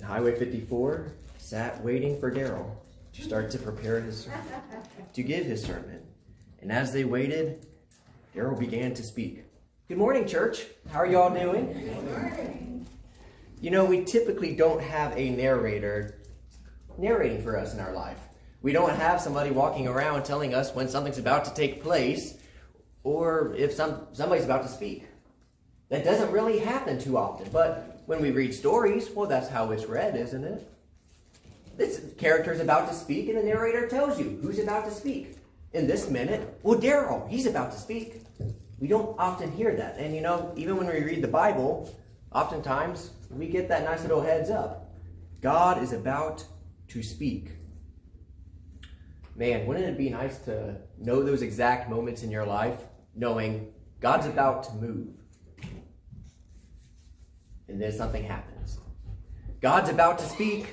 Highway 54 sat waiting for Daryl to start to prepare to give his sermon. And as they waited, Daryl began to speak. Good morning, church. How are y'all doing? Good morning. You know, we typically don't have a narrator narrating for us in our life. We don't have somebody walking around telling us when something's about to take place or if somebody's about to speak. That doesn't really happen too often, but when we read stories, well, that's how it's read, isn't it? This character's about to speak, and the narrator tells you who's about to speak. In this minute, well, Daryl, he's about to speak. We don't often hear that. And you know, even when we read the Bible, oftentimes we get that nice little heads up. God is about to speak. Man, wouldn't it be nice to know those exact moments in your life, knowing God's about to move? And then something happens. God's about to speak,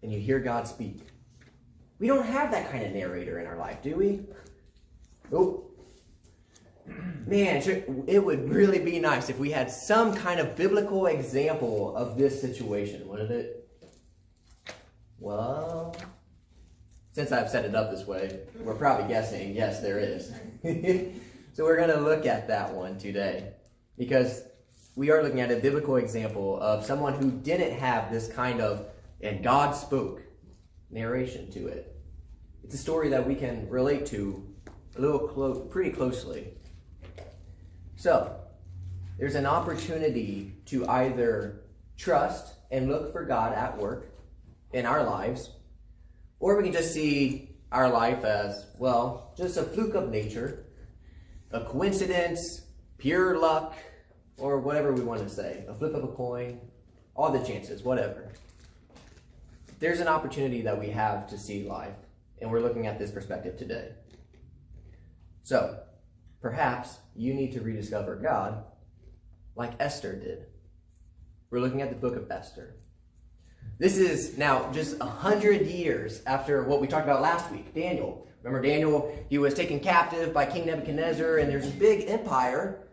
and you hear God speak. We don't have that kind of narrator in our life, do we? Oh. Man, it would really be nice if we had some kind of biblical example of this situation, wouldn't it? Well, since I've set it up this way, we're probably guessing, yes, there is. So we're going to look at that one today, because we are looking at a biblical example of someone who didn't have this kind of, and God spoke, narration to it. It's a story that we can relate to pretty closely. So, there's an opportunity to either trust and look for God at work in our lives, or we can just see our life as, well, just a fluke of nature, a coincidence, pure luck, or whatever we want to say, a flip of a coin, all the chances, whatever. There's an opportunity that we have to see life, and we're looking at this perspective today. So, perhaps you need to rediscover God like Esther did. We're looking at the book of Esther. This is now just 100 years after what we talked about last week, Daniel. Remember Daniel, he was taken captive by King Nebuchadnezzar, and there's this big empire.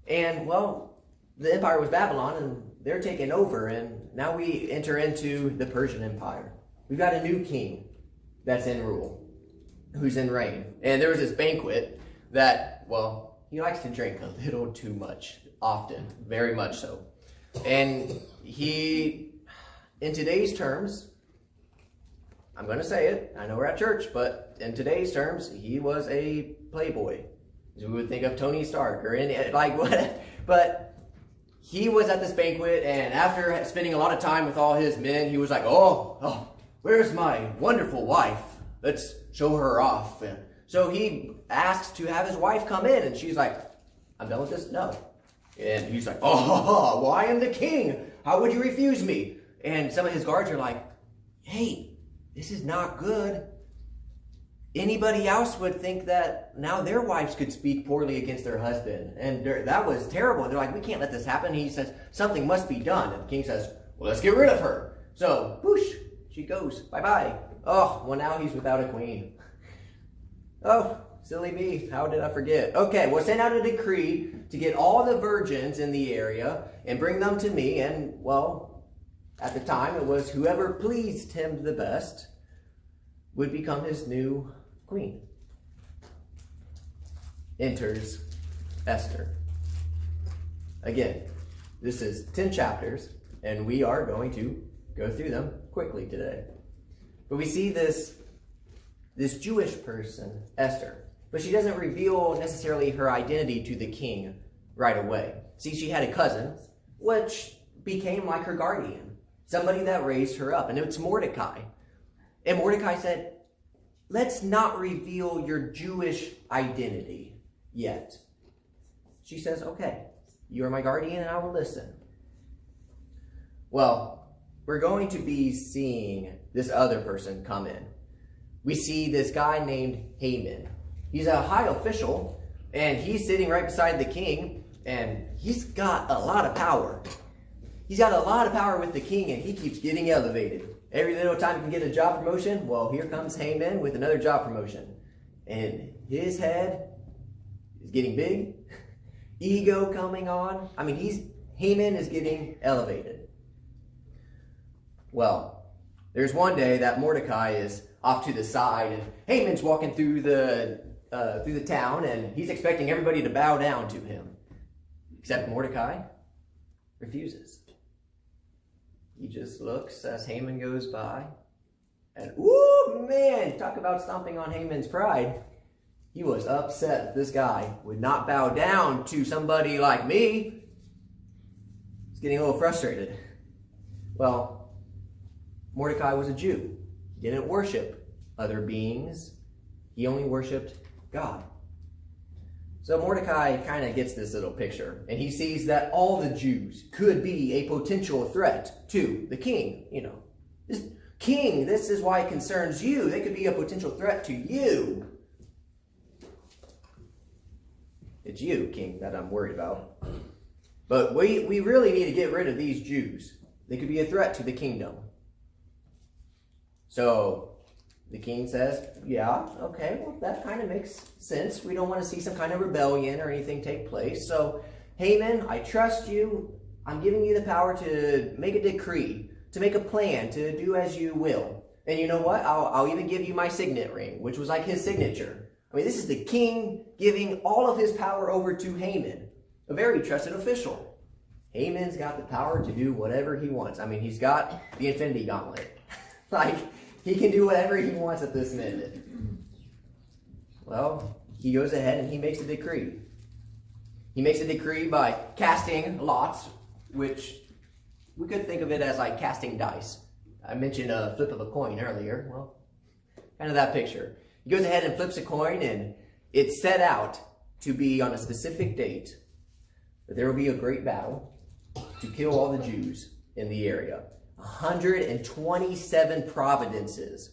And, well, the empire was Babylon, and they're taken over, and now we enter into the Persian Empire. We've got a new king that's in rule, who's in reign. And there was this banquet that, well, he likes to drink a little too much, often, very much so. And he, in today's terms, I'm going to say it, I know we're at church, but in today's terms, he was a playboy. We would think of Tony Stark or any, like what, but he was at this banquet, and after spending a lot of time with all his men, he was like, oh, where's my wonderful wife? Let's show her off. And so he asks to have his wife come in, and she's like, I'm done with this? No. And he's like, oh, well, I am the king. How would you refuse me? And some of his guards are like, hey, this is not good. Anybody else would think that now their wives could speak poorly against their husband. And that was terrible. They're like, we can't let this happen. And he says, something must be done. And the king says, well, let's get rid of her. So, whoosh, she goes. Bye-bye. Oh, well, now he's without a queen. Oh, silly me. How did I forget? Okay, well, send out a decree to get all the virgins in the area and bring them to me. And, well, at the time, it was whoever pleased him the best would become his new queen. Enters Esther. Again, this is 10 chapters, and we are going to go through them quickly today. But we see this Jewish person, Esther, but she doesn't reveal necessarily her identity to the king right away. See, she had a cousin, which became like her guardian, somebody that raised her up, and it's Mordecai. And Mordecai said, let's not reveal your Jewish identity yet. She says, okay, you are my guardian and I will listen. Well, we're going to be seeing this other person come in. We see this guy named Haman. He's a high official, and he's sitting right beside the king, and he's got a lot of power. He's got a lot of power with the king, and he keeps getting elevated. Every little time he can get a job promotion, well, here comes Haman with another job promotion. And his head is getting big. Ego coming on. I mean, Haman is getting elevated. Well, there's one day that Mordecai is off to the side, and Haman's walking through the town, and he's expecting everybody to bow down to him. Except Mordecai refuses. He just looks as Haman goes by, and ooh, man, talk about stomping on Haman's pride. He was upset that this guy would not bow down to somebody like me. He's getting a little frustrated. Well, Mordecai was a Jew. He didn't worship other beings. He only worshiped God. So Mordecai kind of gets this little picture, and he sees that all the Jews could be a potential threat to the king. You know, this king, this is why it concerns you. They could be a potential threat to you. It's you, king, that I'm worried about. But we really need to get rid of these Jews. They could be a threat to the kingdom. So the king says, yeah, okay, well, that kind of makes sense. We don't want to see some kind of rebellion or anything take place. So, Haman, I trust you. I'm giving you the power to make a decree, to make a plan, to do as you will. And you know what? I'll even give you my signet ring, which was like his signature. I mean, this is the king giving all of his power over to Haman, a very trusted official. Haman's got the power to do whatever he wants. I mean, he's got the Infinity Gauntlet. Like, he can do whatever he wants at this minute. Well, he goes ahead and he makes a decree. He makes a decree by casting lots, which we could think of it as like casting dice. I mentioned a flip of a coin earlier. Well, kind of that picture. He goes ahead and flips a coin, and it's set out to be on a specific date that there will be a great battle to kill all the Jews in the area. 127 providences.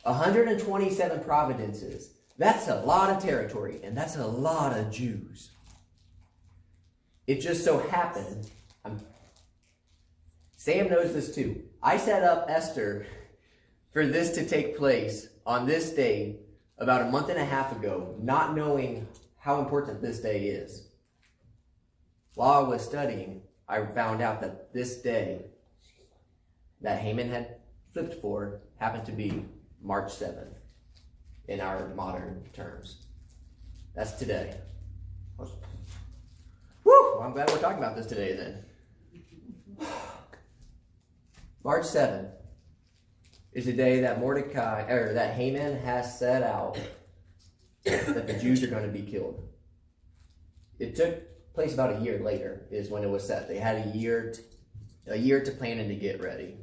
127 providences. That's a lot of territory, and that's a lot of Jews. It just so happened, Sam knows this too. I set up Esther for this to take place on this day about a month and a half ago, not knowing how important this day is. While I was studying, I found out that this day that Haman had flipped for happened to be March 7th in our modern terms. That's today. Woo! Well, I'm glad we're talking about this today then. March 7th is the day that that Haman has set out that the Jews are going to be killed. It took place about a year later is when it was set. They had a year to plan and to get ready.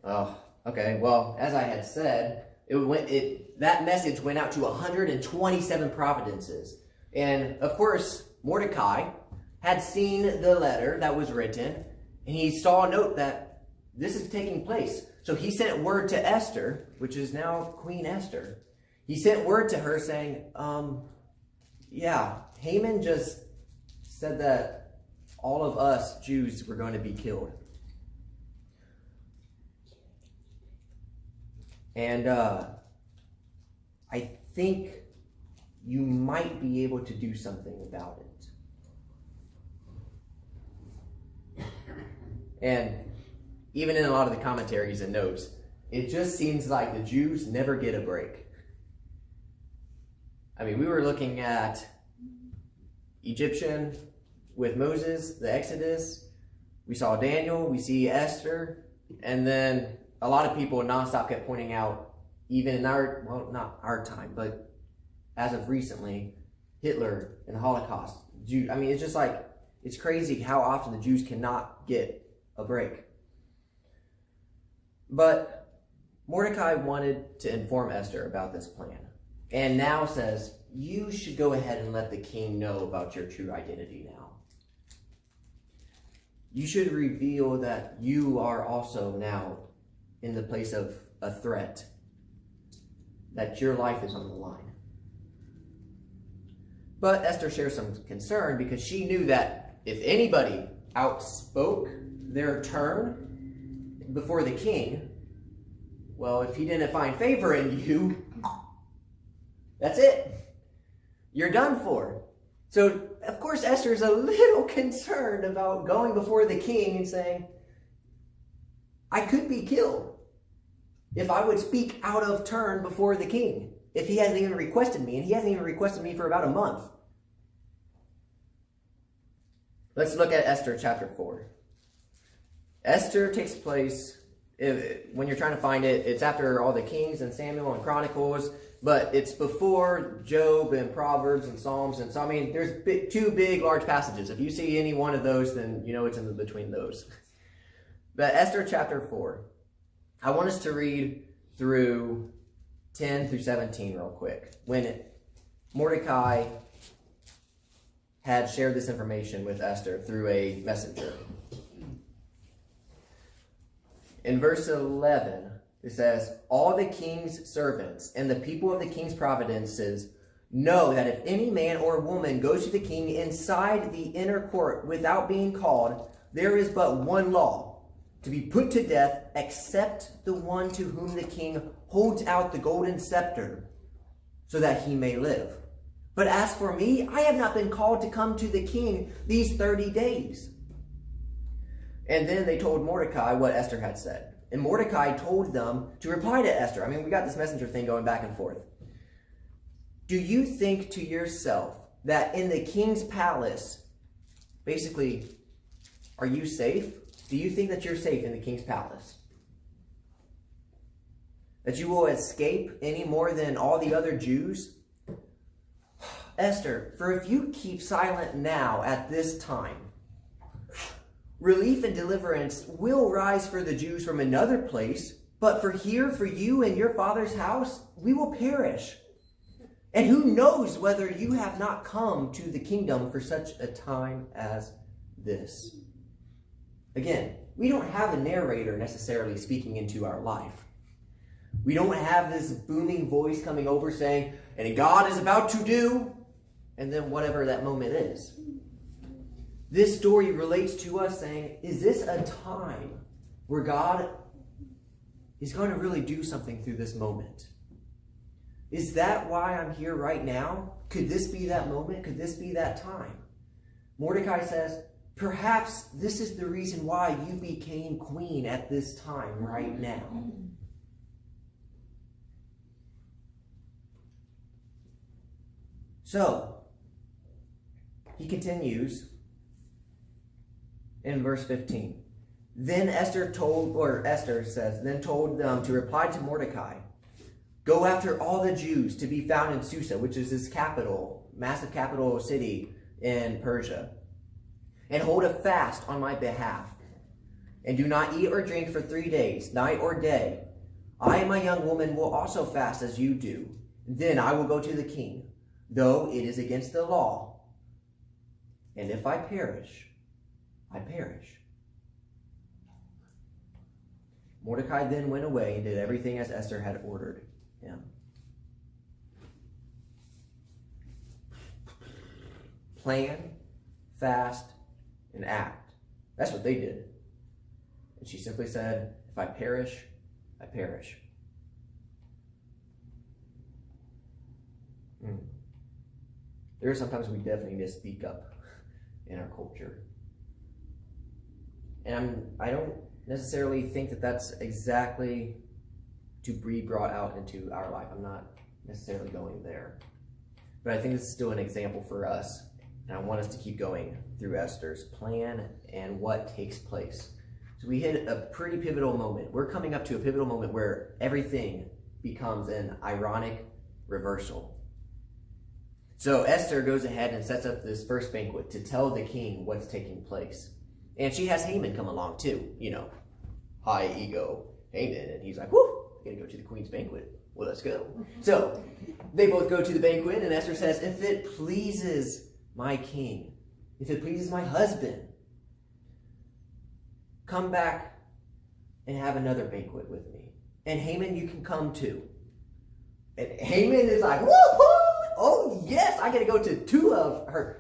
Oh, okay. Well, as I had said, that message went out to 127 providences. And of course, Mordecai had seen the letter that was written, and he saw a note that this is taking place. So he sent word to Esther, which is now Queen Esther. He sent word to her saying, yeah, Haman just said that all of us Jews were going to be killed. And I think you might be able to do something about it. And even in a lot of the commentaries and notes, it just seems like the Jews never get a break. I mean, we were looking at Egyptian with Moses, the Exodus. We saw Daniel, we see Esther, and then a lot of people nonstop kept pointing out, even in not our time, but as of recently, Hitler and the Holocaust. I mean, it's just like, it's crazy how often the Jews cannot get a break. But Mordecai wanted to inform Esther about this plan, and now says, you should go ahead and let the king know about your true identity now. You should reveal that you are also now in the place of a threat, that your life is on the line. But Esther shares some concern because she knew that if anybody outspoke their turn before the king, well, if he didn't find favor in you, that's it. You're done for. So, of course, Esther is a little concerned about going before the king and saying, I could be killed if I would speak out of turn before the king, if he hasn't even requested me, and he hasn't even requested me for about a month. Let's look at Esther chapter 4. Esther takes place, when you're trying to find it, it's after all the Kings and Samuel and Chronicles, but it's before Job and Proverbs and Psalms. And so, I mean, there's two big, large passages. If you see any one of those, then you know it's in between those. But Esther chapter 4. I want us to read through 10 through 17 real quick. When Mordecai had shared this information with Esther through a messenger. In verse 11, it says, all the king's servants and the people of the king's providences know that if any man or woman goes to the king inside the inner court without being called, there is but one law, to be put to death, except the one to whom the king holds out the golden scepter, so that he may live. But as for me, I have not been called to come to the king these 30 days. And then they told Mordecai what Esther had said. And Mordecai told them to reply to Esther. I mean, we got this messenger thing going back and forth. Do you think to yourself that in the king's palace, basically, are you safe? Do you think that you're safe in the king's palace? That you will escape any more than all the other Jews? Esther, for if you keep silent now at this time, relief and deliverance will rise for the Jews from another place, but for here, for you and your father's house, we will perish. And who knows whether you have not come to the kingdom for such a time as this. Again, we don't have a narrator necessarily speaking into our life. We don't have this booming voice coming over saying, and God is about to do, and then whatever that moment is. This story relates to us saying, is this a time where God is going to really do something through this moment? Is that why I'm here right now? Could this be that moment? Could this be that time? Mordecai says, perhaps this is the reason why you became queen at this time right now. So, he continues in verse 15. Then Esther told them to reply to Mordecai, go after all the Jews to be found in Susa, which is this capital, massive capital city in Persia, and hold a fast on my behalf. And do not eat or drink for 3 days, night or day. I and my young woman will also fast as you do. Then I will go to the king, though it is against the law. And if I perish, I perish. Mordecai then went away and did everything as Esther had ordered him. Plan, fast, and act. That's what they did. And she simply said, if I perish, I perish. There are sometimes we definitely need to speak up in our culture. And I don't necessarily think that that's exactly to be brought out into our life. I'm not necessarily going there. But I think this is still an example for us. And I want us to keep going through Esther's plan and what takes place. So we hit a pretty pivotal moment. We're coming up to a pivotal moment where everything becomes an ironic reversal. So Esther goes ahead and sets up this first banquet to tell the king what's taking place. And she has Haman come along too, you know, high ego Haman. And he's like, whoo, I'm going to go to the queen's banquet. Well, let's go. So they both go to the banquet, and Esther says, if it pleases my king, if it pleases my husband, come back and have another banquet with me. And Haman, you can come too. And Haman is like, woohoo! Oh yes, I get to go to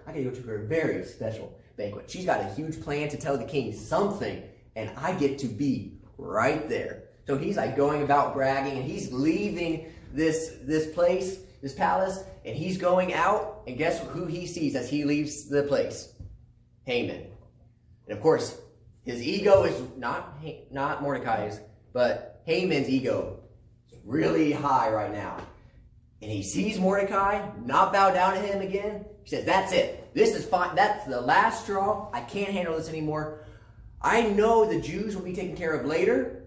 I get to go to her very special banquet. She's got a huge plan to tell the king something, and I get to be right there. So he's like going about bragging, and he's leaving this place, this palace, and he's going out, and guess who he sees as he leaves the place? Haman. And of course, his ego is not Mordecai's, but Haman's ego is really high right now. And he sees Mordecai not bow down to him again. He says, that's it. This is fine. That's the last straw. I can't handle this anymore. I know the Jews will be taken care of later.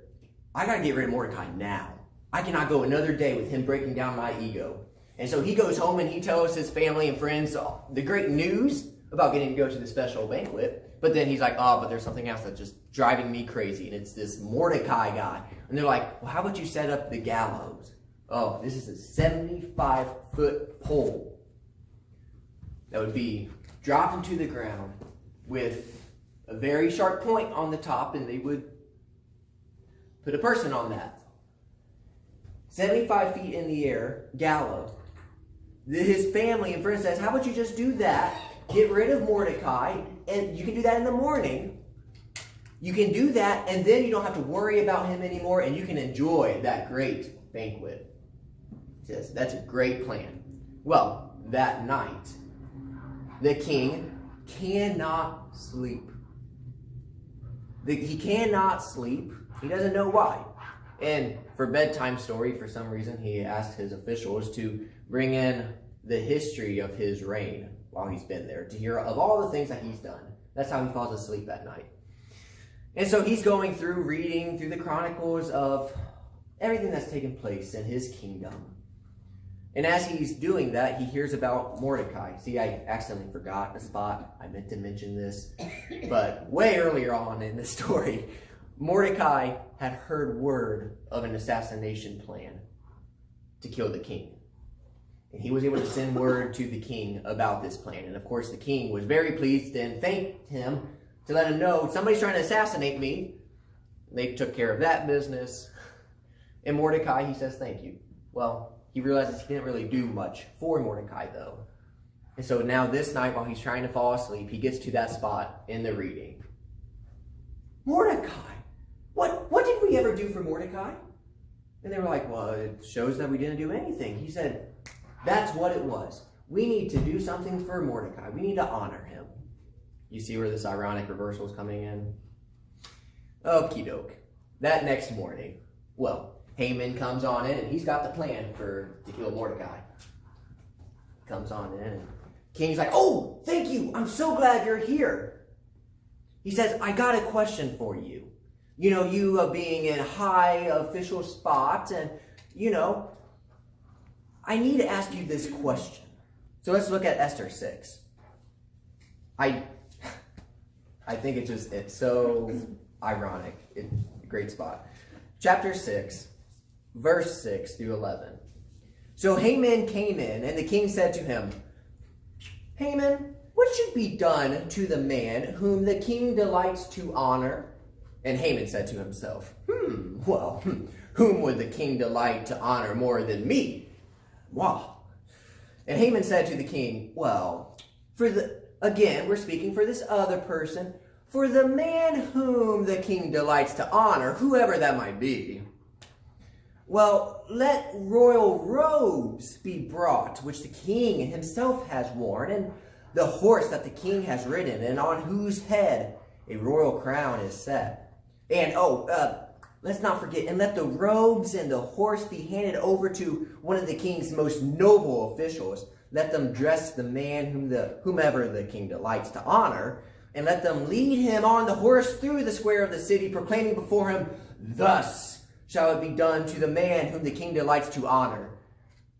I got to get rid of Mordecai now. I cannot go another day with him breaking down my ego. And so he goes home and he tells his family and friends the great news about getting to go to the special banquet. But then he's like, oh, but there's something else that's just driving me crazy. And it's this Mordecai guy. And they're like, well, how about you set up the gallows? Oh, this is a 75-foot pole that would be dropped into the ground with a very sharp point on the top, and they would put a person on that. 75 feet in the air, gallows. His family and friends says, how about you just do that, get rid of Mordecai, and you can do that in the morning. You can do that, and then you don't have to worry about him anymore, and you can enjoy that great banquet. He says, that's a great plan. Well, that night, the king cannot sleep. He cannot sleep. He doesn't know why. And for bedtime story, for some reason, he asked his officials to bring in the history of his reign while he's been there, to hear of all the things that he's done. That's how he falls asleep at night. And so he's going through, reading through the chronicles of everything that's taken place in his kingdom. And as he's doing that, he hears about Mordecai. See, I accidentally forgot a spot. I meant to mention this. But way earlier on in the story, Mordecai had heard word of an assassination plan to kill the king. And he was able to send word to the king about this plan. And of course, the king was very pleased and thanked him to let him know, somebody's trying to assassinate me. They took care of that business. And Mordecai, he says, thank you. Well, he realizes he didn't really do much for Mordecai, though. And so now this night, while he's trying to fall asleep, he gets to that spot in the reading. Mordecai! What did we ever do for Mordecai? And they were like, well, it shows that we didn't do anything. He said, that's what it was. We need to do something for Mordecai. We need to honor him. You see where this ironic reversal is coming in? Okie doke. That next morning, well, Haman comes on in, and he's got the plan to kill Mordecai. Comes on in, and King's like, oh, thank you. I'm so glad you're here. He says, I got a question for you. You know, you being in high official spots, and, you know, I need to ask you this question. So let's look at Esther 6. I think it's so ironic. It's a great spot. Chapter 6. Verse 6 through 11. So Haman came in, and the king said to him, Haman, what should be done to the man whom the king delights to honor? And Haman said to himself, whom would the king delight to honor more than me? Wow. And Haman said to the king, well, again, we're speaking for this other person, for the man whom the king delights to honor, whoever that might be. Well, let royal robes be brought, which the king himself has worn, and the horse that the king has ridden, and on whose head a royal crown is set. And, let's not forget, and let the robes and the horse be handed over to one of the king's most noble officials. Let them dress the man whomever the king delights to honor, and let them lead him on the horse through the square of the city, proclaiming before him, thus shall it be done to the man whom the king delights to honor.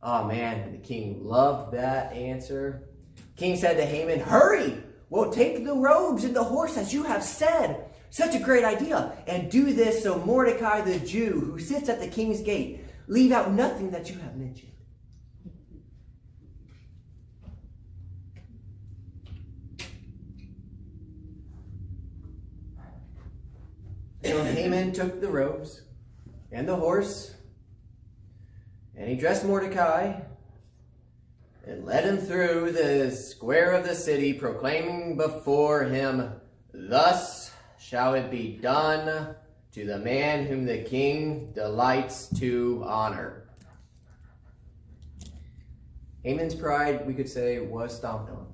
Oh man, the king loved that answer. King said to Haman, hurry! Well, take the robes and the horse as you have said. Such a great idea. And do this so Mordecai the Jew, who sits at the king's gate, leave out nothing that you have mentioned. So Haman took the robes and the horse, and he dressed Mordecai and led him through the square of the city, proclaiming before him, thus shall it be done to the man whom the king delights to honor. Haman's pride, we could say, was stomped on.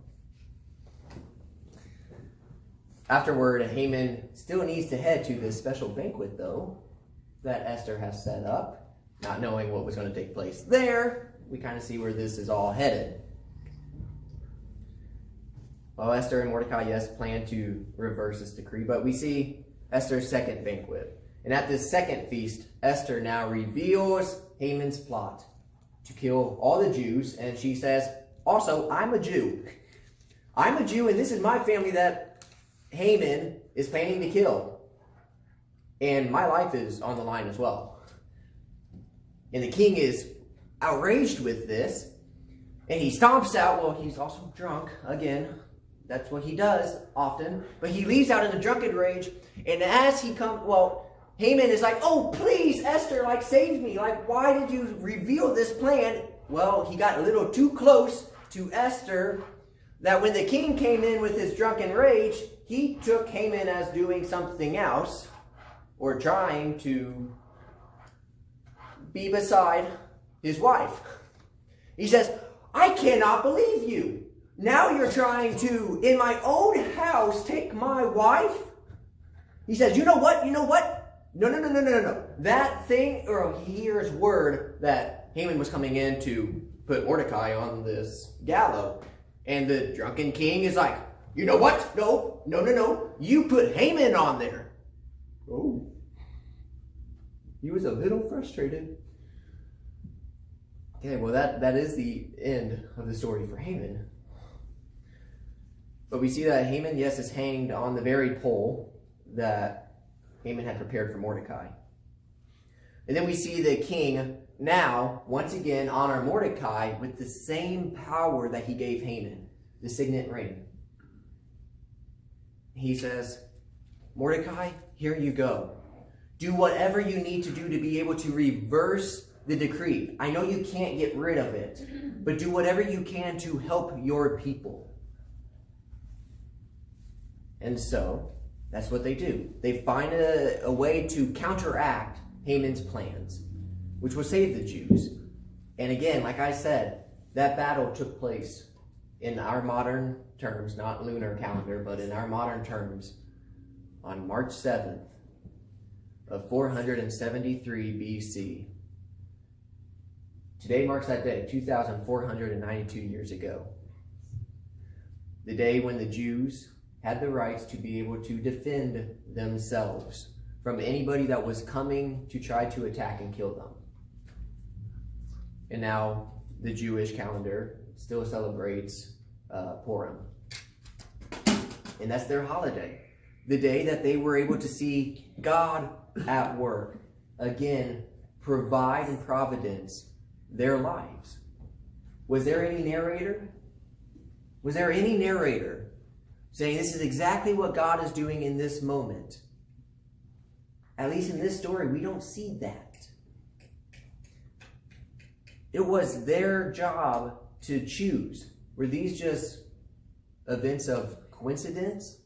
Afterward, Haman still needs to head to this special banquet, though, that Esther has set up. Not knowing what was going to take place there, we kind of see where this is all headed. Well, Esther and Mordecai, yes, plan to reverse this decree, but we see Esther's second banquet. And at this second feast, Esther now reveals Haman's plot to kill all the Jews, and she says, also, I'm a Jew. I'm a Jew, and this is my family that Haman is planning to kill. And my life is on the line as well. And the king is outraged with this, and he stomps out. Well, he's also drunk, again. That's what he does often. But he leaves out in a drunken rage, and as he comes, well, Haman is like, oh, please, Esther, like, save me. Like, why did you reveal this plan? Well, he got a little too close to Esther that when the king came in with his drunken rage, he took Haman as doing something else or trying to be beside his wife. He says, I cannot believe you. Now you're trying to, in my own house, take my wife? He says, you know what? You know what? No. That thing, or he hears word that Haman was coming in to put Mordecai on this gallows. And the drunken king is like, you know what? No. You put Haman on there. Oh. He was a little frustrated. Okay, well that is the end of the story for Haman. But we see that Haman, yes, is hanged on the very pole that Haman had prepared for Mordecai. And then we see the king now, once again, honor Mordecai with the same power that he gave Haman, the signet ring. He says, Mordecai, here you go. Do whatever you need to do to be able to reverse the decree. I know you can't get rid of it, but do whatever you can to help your people. And so, that's what they do. They find a way to counteract Haman's plans, which will save the Jews. And again, like I said, that battle took place in our modern terms, not lunar calendar, but in our modern terms, on March 7th of 473 BC. Today marks that day, 2,492 years ago. The day when the Jews had the rights to be able to defend themselves from anybody that was coming to try to attack and kill them. And now the Jewish calendar still celebrates Purim. And that's their holiday. The day that they were able to see God at work. Again, provide and providence their lives. Was there any narrator? Was there any narrator saying this is exactly what God is doing in this moment? At least in this story, we don't see that. It was their job to choose. Were these just events of coincidence?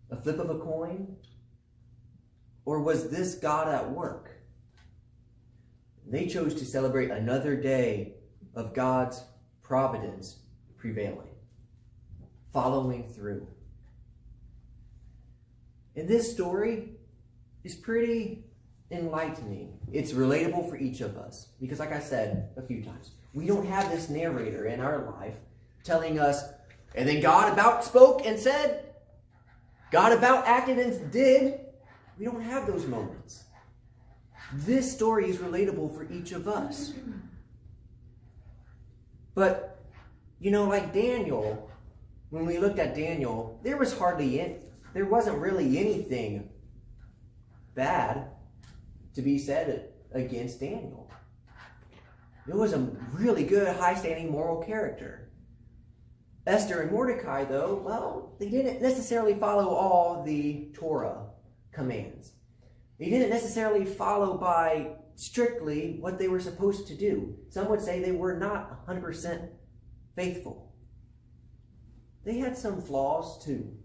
A flip of a coin? Or was this God at work? They chose to celebrate another day of God's providence prevailing, following through. And this story is pretty enlightening. It's relatable for each of us. Because like I said a few times, we don't have this narrator in our life telling us, and then God about spoke and said, God about acted and did. We don't have those moments. This story is relatable for each of us. But, you know, like Daniel, when we looked at Daniel, there wasn't really anything bad to be said against Daniel. It was a really good, high-standing moral character. Esther and Mordecai, though, well, they didn't necessarily follow all the Torah commands. They didn't necessarily follow by strictly what they were supposed to do. Some would say they were not 100% faithful. They had some flaws too.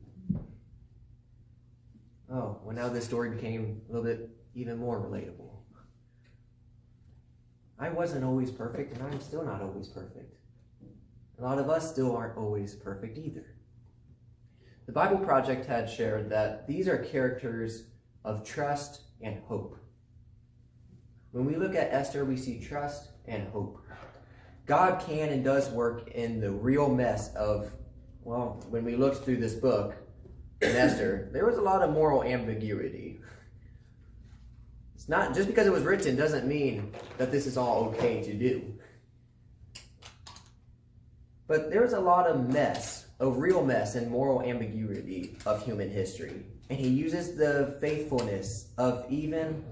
Oh, well, now this story became a little bit even more relatable. I wasn't always perfect, and I'm still not always perfect. A lot of us still aren't always perfect either. The Bible Project had shared that these are characters of trust and hope. When we look at Esther, we see trust and hope. God can and does work in the real mess of, well, when we looked through this book in Esther, there was a lot of moral ambiguity. It's not just because it was written doesn't mean that this is all okay to do. But there's a lot of mess, a real mess and moral ambiguity of human history. And he uses the faithfulness of even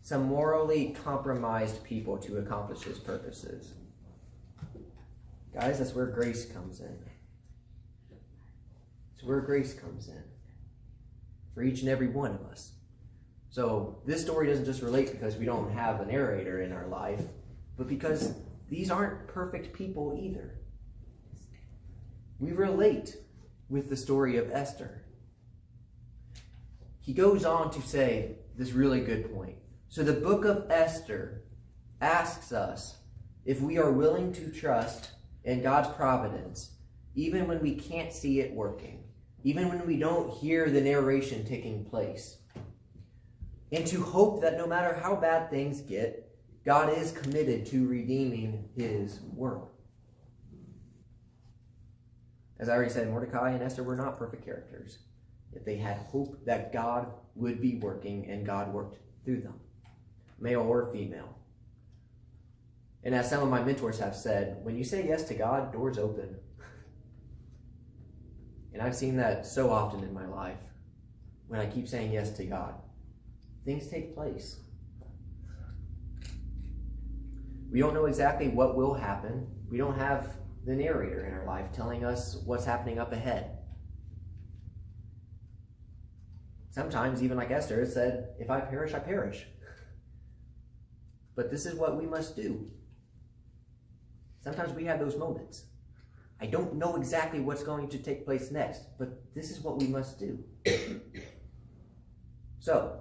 some morally compromised people to accomplish his purposes. Guys, that's where grace comes in. It's where grace comes in for each and every one of us. So this story doesn't just relate because we don't have a narrator in our life, but because these aren't perfect people either. We relate with the story of Esther. He goes on to say this really good point. So the book of Esther asks us if we are willing to trust in God's providence, even when we can't see it working, even when we don't hear the narration taking place, and to hope that no matter how bad things get, God is committed to redeeming his world. As I already said, Mordecai and Esther were not perfect characters, yet they had hope that God would be working, and God worked through them, male or female. And as some of my mentors have said, when you say yes to God, doors open. And I've seen that so often in my life. When I keep saying yes to God, things take place. We don't know exactly what will happen. We don't have the narrator in our life telling us what's happening up ahead. Sometimes, even like Esther, it said, if I perish, I perish. But this is what we must do. Sometimes we have those moments. I don't know exactly what's going to take place next, but this is what we must do. So,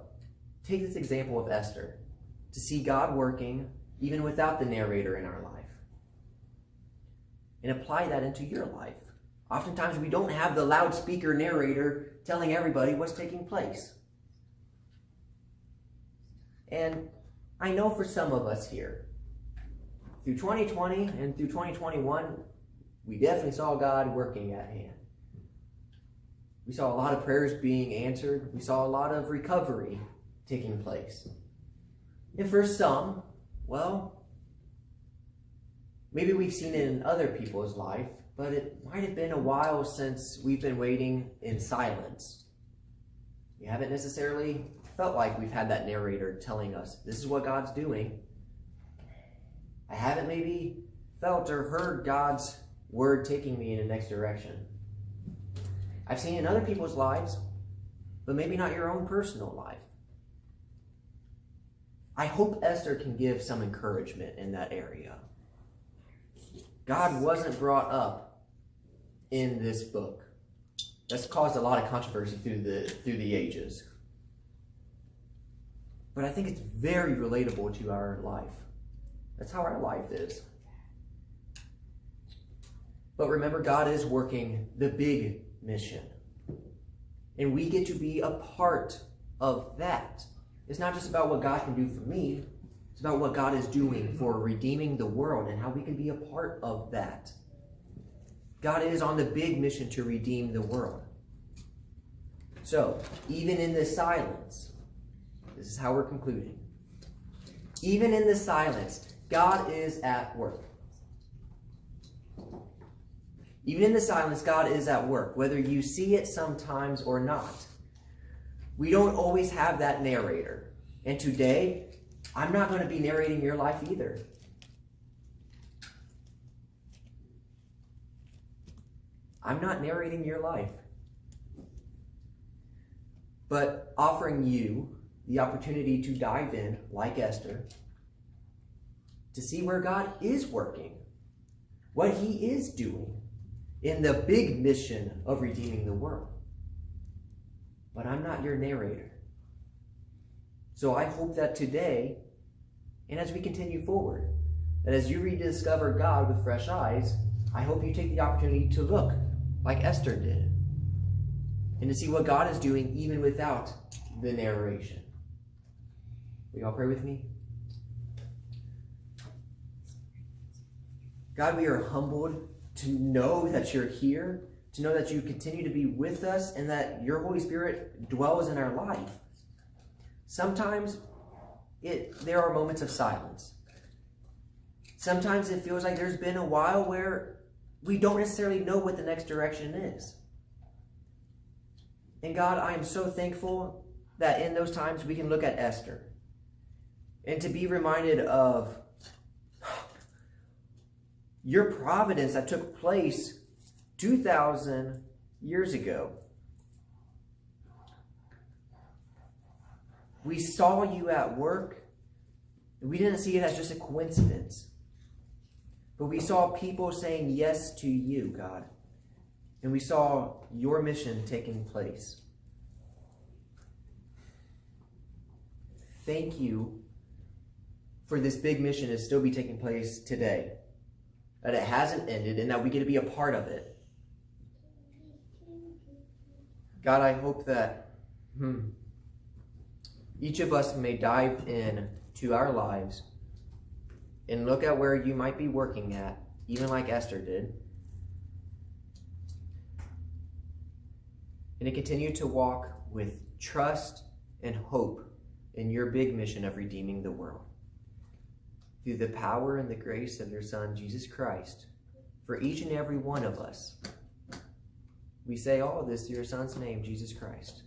take this example of Esther to see God working even without the narrator in our life. And apply that into your life. Oftentimes we don't have the loudspeaker narrator telling everybody what's taking place. And I know for some of us here, through 2020 and through 2021, we definitely saw God working at hand. We saw a lot of prayers being answered. We saw a lot of recovery taking place. And for some, well, maybe we've seen it in other people's life, but it might have been a while since we've been waiting in silence. We haven't necessarily felt like we've had that narrator telling us, this is what God's doing. I haven't maybe felt or heard God's word taking me in the next direction. I've seen it in other people's lives, but maybe not your own personal life. I hope Esther can give some encouragement in that area. God wasn't brought up in this book. That's caused a lot of controversy through the ages. But I think it's very relatable to our life. That's how our life is. But remember, God is working the big mission. And we get to be a part of that. It's not just about what God can do for me. It's about what God is doing for redeeming the world and how we can be a part of that. God is on the big mission to redeem the world. So, even in the silence, this is how we're concluding. Even in the silence, God is at work. Even in the silence, God is at work, whether you see it sometimes or not. We don't always have that narrator. And today, I'm not going to be narrating your life either. I'm not narrating your life. But offering you the opportunity to dive in, like Esther, to see where God is working, what he is doing in the big mission of redeeming the world. But I'm not your narrator. So I hope that today and as we continue forward. That as you rediscover God with fresh eyes, I hope you take the opportunity to look like Esther did and to see what God is doing even without the narration. Will you all pray with me? God, we are humbled to know that you're here, to know that you continue to be with us, and that your Holy Spirit dwells in our life. Sometimes there are moments of silence. Sometimes it feels like there's been a while where we don't necessarily know what the next direction is. And God, I am so thankful that in those times we can look at Esther and to be reminded of your providence that took place 2,000 years ago. We saw you at work. We didn't see it as just a coincidence. But we saw people saying yes to you, God. And we saw your mission taking place. Thank you for this big mission to still be taking place today. That it hasn't ended and that we get to be a part of it. God, I hope that each of us may dive in to our lives and look at where you might be working at, even like Esther did, and to continue to walk with trust and hope in your big mission of redeeming the world. Through the power and the grace of your Son, Jesus Christ, for each and every one of us. We say all of this through your Son's name, Jesus Christ.